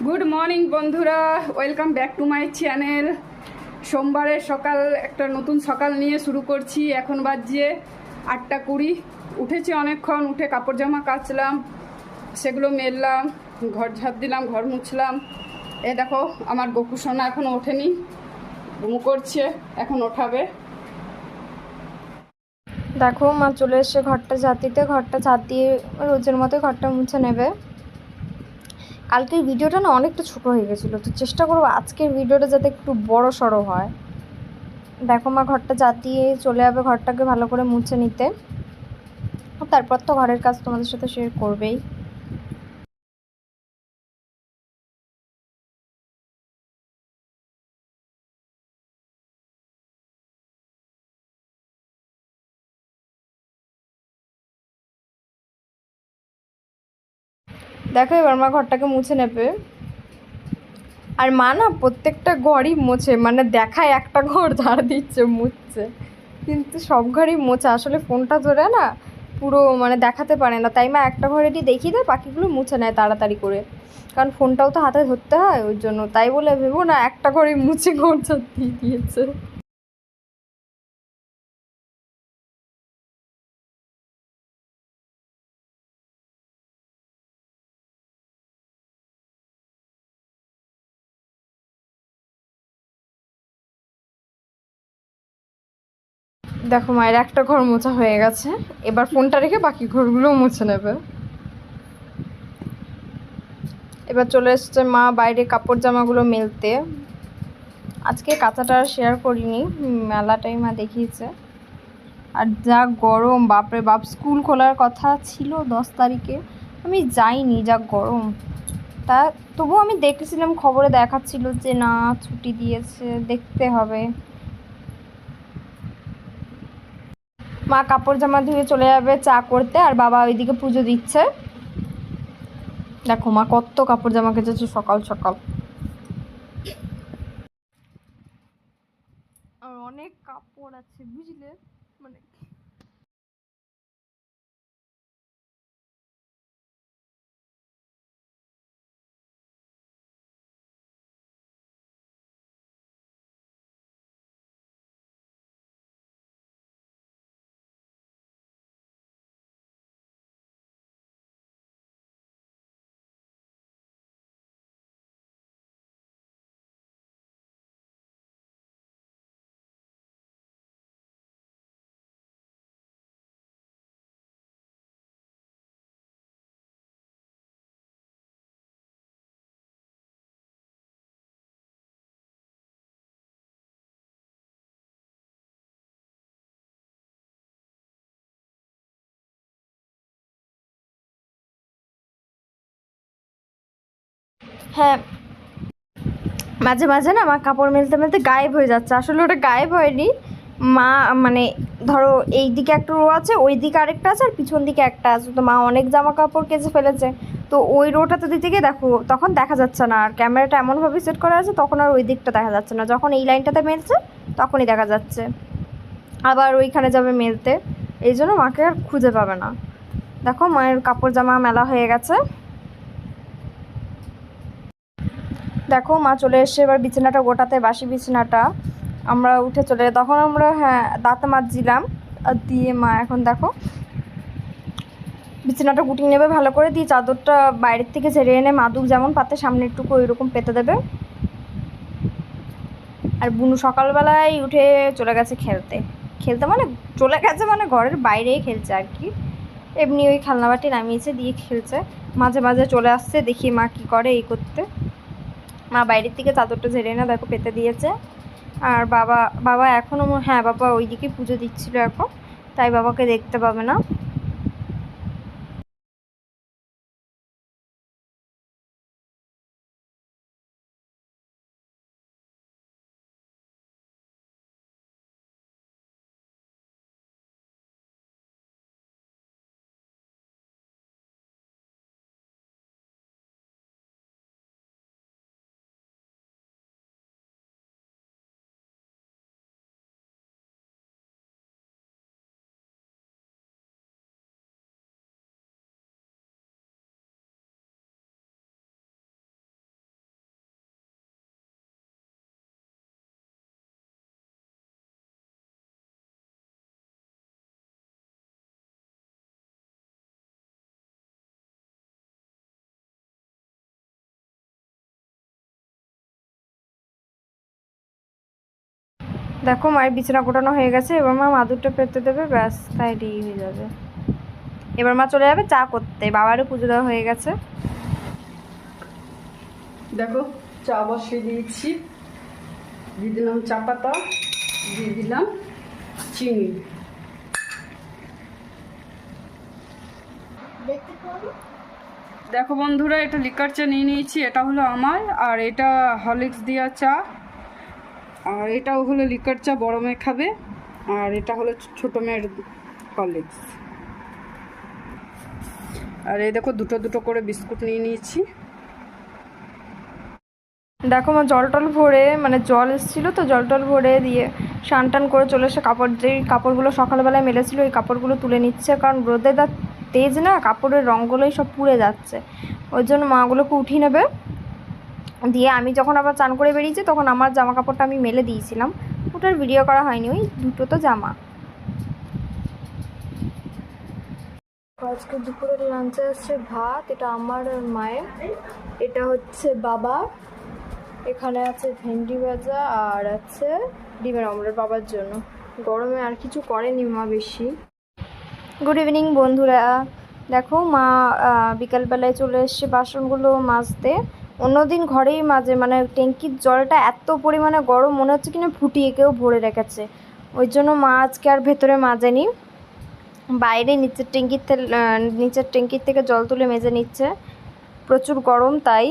Good morning বন্ধুরা, welcome back to my channel. সোমবারের সকাল, একটা নতুন সকাল নিয়ে শুরু করছি। এখন বাজছে 8:20। উঠেছি অনেকক্ষণ, উঠে কাপড় জামা কাচলাম, সেগুলো মেললাম, ঘর ঝাড় দিলাম, ঘর মুছলাম। এ দেখো, আমার গপু সোনা এখনও ওঠেনি, ঘুম করছে, এখন ওঠাবে। দেখো মা চলে এসছে ঘরটা ঝাঁট দিতে। ঘরটা ঝাঁট দিয়ে রোজের মতো ঘরটা মুছে নেবে। কালকের ভিডিওটা না অনেকটা ছোট হয়ে গেছিলো, তো চেষ্টা করবো আজকের ভিডিওটা যাতে একটু বড় সড়ো হয়। দেখো মা ঘরটা ঝাঁট দিয়ে চলে যাবে ঘরটাকে ভালো করে মুছে নিতে। তারপর তো ঘরের কাজ তোমাদের সাথে শেয়ার করবেই। দেখো এবার মা ঘরটাকে মুছে নেবে। আর মা না প্রত্যেকটা ঘরই মোছে, মানে দেখায় একটা ঘর ঝাড় দিচ্ছে, মুছছে, কিন্তু সব ঘরই মোছা। আসলে ফোনটা ধরে না পুরো মানে দেখাতে পারে না, তাই মা একটা ঘরেরই দেখিয়ে দেয়, বাকিগুলো মুছে নেয় তাড়াতাড়ি করে। কারণ ফোনটাও তো হাতে ধরতে হয়, ওই জন্য। তাই বলে ভেবো না একটা ঘরে মুছে ঘর ঝাড় দিয়ে দিয়েছে। দেখো মায়ের একটা ঘর মোছা হয়ে গেছে, এবার ফোনটা রেখে বাকি ঘরগুলোও মুছে নেবে। এবার চলে এসছে মা বাইরে কাপড় জামাগুলো মেলতে। আজকে কাঁচাটা শেয়ার করিনি, মেলাটাই মা দেখিয়েছে। আর যা গরম, বাপরে বাপ! স্কুল খোলার কথা ছিল 10 তারিখে, আমি যাইনি, যা গরম। তা তবুও আমি দেখেছিলাম, খবরে দেখাচ্ছিল যে না ছুটি দিয়েছে, দেখতে হবে। মা কাপড় জামা ধুয়ে চলে যাবে চা করতে, আর বাবা ওইদিকে পুজো দিচ্ছে। দেখো মা কত কাপড় জামা কেচেছে সকাল সকাল। আর অনেক কাপড় আছে বুঝলে, মানে হ্যাঁ, মাঝে মাঝে না আমার কাপড় মেলতে মেলতে গায়েব হয়ে যাচ্ছে। আসলে ওটা গায়েব হয়নি, মা মানে ধরো এই দিকে একটা রো আছে, ওই দিকে আরেকটা আছে, আর পিছন দিকে একটা আছে। তো মা অনেক জামা কাপড় কেচে ফেলেছে, তো ওই রোটাতে দিতে গিয়ে দেখো তখন দেখা যাচ্ছে না। আর ক্যামেরাটা এমনভাবে সেট করা আছে তখন আর ওই দিকটা দেখা যাচ্ছে না। যখন এই লাইনটাতে মেলছে তখনই দেখা যাচ্ছে। আবার ওইখানে যাবে মেলতে, এই জন্য মাকে আর খুঁজে পাবে না। দেখো মায়ের কাপড় জামা মেলা হয়ে গেছে। দেখো মা চলে এসছে এবার বিছানাটা গোটাতে, বাসি বিছানাটা। আমরা উঠে চলে, তখন আমরা হ্যাঁ দাঁত মাজছিলাম, আর দিয়ে মা এখন দেখো বিছানাটা গুটিয়ে নেবে ভালো করে, দিয়ে চাদরটা বাইরের থেকে ঝেড়ে এনে মাদুক যেমন পাতে সামনেরটুকু ওইরকম পেতে দেবে। আর বুনু সকালবেলায় উঠে চলে গেছে খেলতে। খেলতে মানে চলে গেছে মানে ঘরের বাইরেই খেলছে আর কি। এমনি ওই খেলনাবাটি নামিয়েছে, দিয়ে খেলছে। মাঝে মাঝে চলে আসছে, দেখি মা কী করে এই করতে। মা বাইরের থেকে চাদরটা ঝেড়ে এনে দেখো পেতে দিয়েছে। আর বাবা বাবা এখনও, হ্যাঁ বাবা ওইদিকে পুজো দিচ্ছিল এখন, তাই বাবাকে দেখতে পাবে না। দেখো মায়ের বিছানা গোটানো হয়ে গেছে, এবার মা মাদুরটা পেতে দেবে, ব্যাস তাই রেডি হয়ে যাবে। এবার মা চলে যাবে চা করতে, বাবারও পুজো দেওয়া হয়ে গেছে। দেখো চা বসিয়ে দিয়েছি, দিয়ে দিলাম চা পাতা, দিয়ে দিলাম চিনি। দেখো বন্ধুরা, এটা লিকার চা নিয়ে নিয়েছি, এটা হলো আমার, আর এটা হরলিক্স দেওয়া চা, আর এটাও হলো লিকার চা, বড় মেয়ে খাবে, আর এটা হলো ছোটো মেয়ের হরলিক্স। আর এই দেখো দুটো দুটো করে বিস্কুট নিয়ে নিয়েছি। দেখো মা জল টল ভরে, মানে জল এসেছিলো তো, জল টল ভরে দিয়ে স্নান টান করে চলে এসে কাপড়, যেই কাপড়গুলো সকালবেলায় মেলেছিল ওই কাপড়গুলো তুলে নিচ্ছে, কারণ রোদে তার তেজ না, কাপড়ের রঙগুলোই সব পুড়ে যাচ্ছে, ওই জন্য মাগুলোকে উঠিয়ে নেবে। দিয়ে আমি যখন আবার চান করে বেরিয়েছি তখন আমার জামা কাপড়টা আমি মেলে দিয়েছিলাম, ওটার ভিডিও করা হয়নি, ওই দুটো তো জামা। আজকে দুপুরের লাঞ্চে আসছে ভাত, এটা আমার আর মায়ের, এটা হচ্ছে বাবা, এখানে আছে ভেন্ডি ভাজা, আর আছে ডিমের অমলেট বাবার জন্য। গরমে আর কিছু করেনি মা বেশি। গুড ইভিনিং বন্ধুরা, দেখো মা বিকালবেলায় চলে এসছে বাসনগুলো মাজতে। অন্যদিন ঘরেই মাজে, মানে ট্যাঙ্কির জলটা এত পরিমাণে গরম মনে হচ্ছে কিনা ফুটিয়ে কেউ ভরে রেখেছে, ওই জন্য মা আজকে আর ভেতরে মাজেনি, বাইরে নিচের ট্যাঙ্কির থেকে জল তুলে মেজে নিচ্ছে, প্রচুর গরম তাই।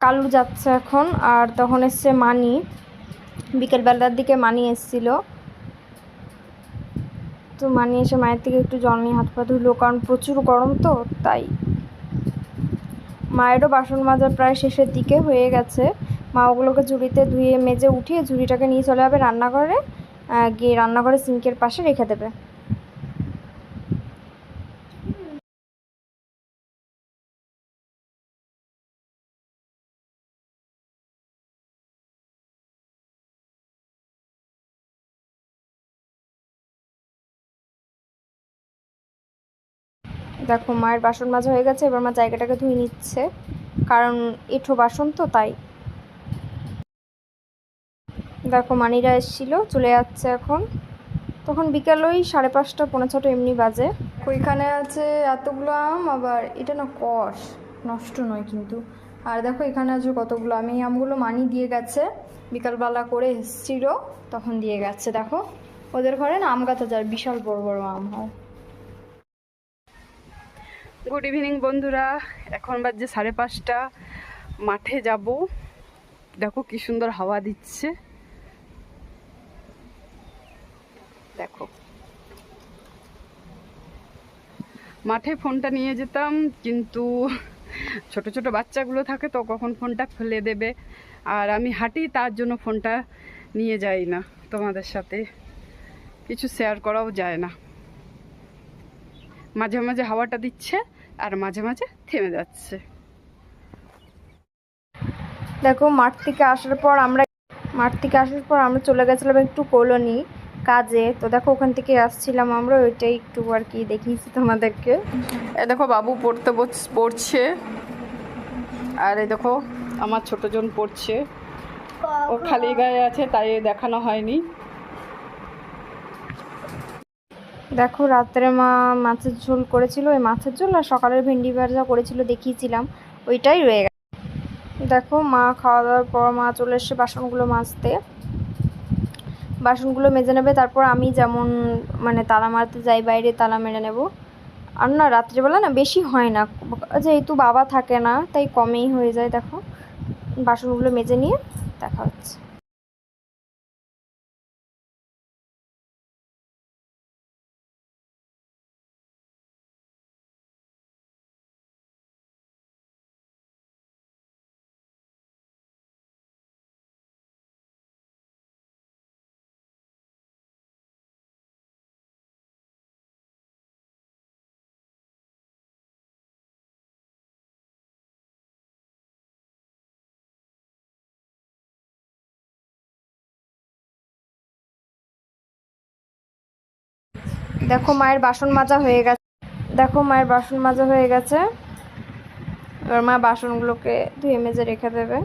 কালু যাচ্ছে এখন, আর তখন এসছে মানি, বিকেলবেলার দিকে মানি এসছিল, তো মানি এসে মায়ের থেকে একটু জল নিয়ে হাত পা ধুলো, কারণ প্রচুর গরম তো তাই। মায়েরও বাসন মাজা প্রায় শেষের দিকে হয়ে গেছে, মা ওগুলোকে ঝুড়িতে ধুয়ে মেজে উঠিয়ে ঝুড়িটাকে নিয়ে চলে যাবে রান্নাঘরে, গিয়ে রান্নাঘরে সিঙ্কের পাশে রেখে দেবে। দেখো মায়ের বাসন মাজা হয়ে গেছে, এবার মা জায়গাটাকে ধুয়ে নিচ্ছে, কারণ এঁঠো বাসন তো তাই। দেখো মানিরা এসেছিলো, চলে যাচ্ছে এখন, তখন বিকাল ওই 5:30 পৌনে 6টা এমনি বাজে। ওইখানে আছে এতগুলো আম, আবার এটা না কষ, নষ্ট নয় কিন্তু। আর দেখো এখানে আছে কতগুলো আম, এই আমগুলো মানি দিয়ে গেছে, বিকালবেলা করে এসেছিল তখন দিয়ে গেছে। দেখো ওদের ঘরে না আম গাছ যায়, বিশাল বড় বড় আম হয়। গুড ইভিনিং বন্ধুরা, এখন বাজে 5:30, মাঠে যাব। দেখো কি সুন্দর হাওয়া দিচ্ছে, দেখো মাঠে ফোনটা নিয়ে যেতাম, কিন্তু ছোট ছোট বাচ্চাগুলো থাকে তো কখন ফোনটা ফেলে দেবে, আর আমি হাঁটি তার জন্য ফোনটা নিয়ে যাই না, তোমাদের সাথে কিছু শেয়ার করাও যায় না। মাঝে মাঝে হাওয়াটা দিচ্ছে আর মাঝে মাঝে থেমে যাচ্ছে। দেখো মাঠ থেকে আসার পর আমরা চলে গেছিলাম একটু কলোনি কাজে, তো দেখো ওখান থেকে আসছিলাম আমরা, ওইটাই একটু আর কি দেখিয়েছি তোমাদেরকে। এ দেখো বাবু পড়ছে, আর এই দেখো আমার ছোট জন পড়ছে, ও খালি গায়ে আছে তাই দেখানো হয়নি। দেখো রাত্রে মা মাছের ঝোল করেছিল, ওই মাছের ঝোল আর সকালের ভেন্ডি ভাজা করেছিল দেখিয়েছিলাম, ওইটাই রয়ে গেছে। দেখো মা খাওয়া দাওয়ার পর মা চলে এসছে বাসনগুলো মাজতে, বাসনগুলো মেজে নেবে, তারপর আমি যেমন মানে তালা মারতে যাই বাইরে তালা মেরে নেব। আর না রাত্রিবেলা না বেশি হয় না, যেহেতু বাবা থাকে না তাই কমেই হয়ে যায়। দেখো বাসনগুলো মেজে নিয়ে দেখা হচ্ছে। দেখো মায়ের বাসন মাজা হয়ে গেছে, দেখো মায়ের বাসন মাজা হয়ে গেছে, এবার মা বাসনগুলোকে ধুয়ে মেজে রেখে দেবে।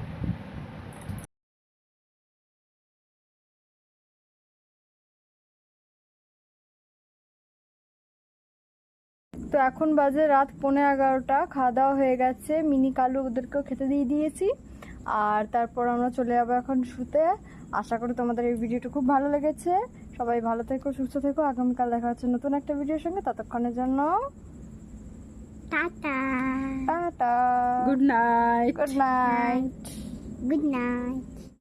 তো এখন বাজে রাত 11:15, খাওয়া দাওয়া হয়ে গেছে, মিনি কালু ওদেরকেও খেতে দিয়ে দিয়েছি। আর তারপর আমরা চলে যাবো এখন শুতে। আশা করি তোমাদের এই ভিডিওটা খুব ভালো লেগেছে। সবাই ভালো থেকো, সুস্থ থেকো, আগামীকাল দেখা হচ্ছে নতুন একটা ভিডিওর সঙ্গে। ততক্ষণের জন্য tata, tata, good night. Good night. Good night.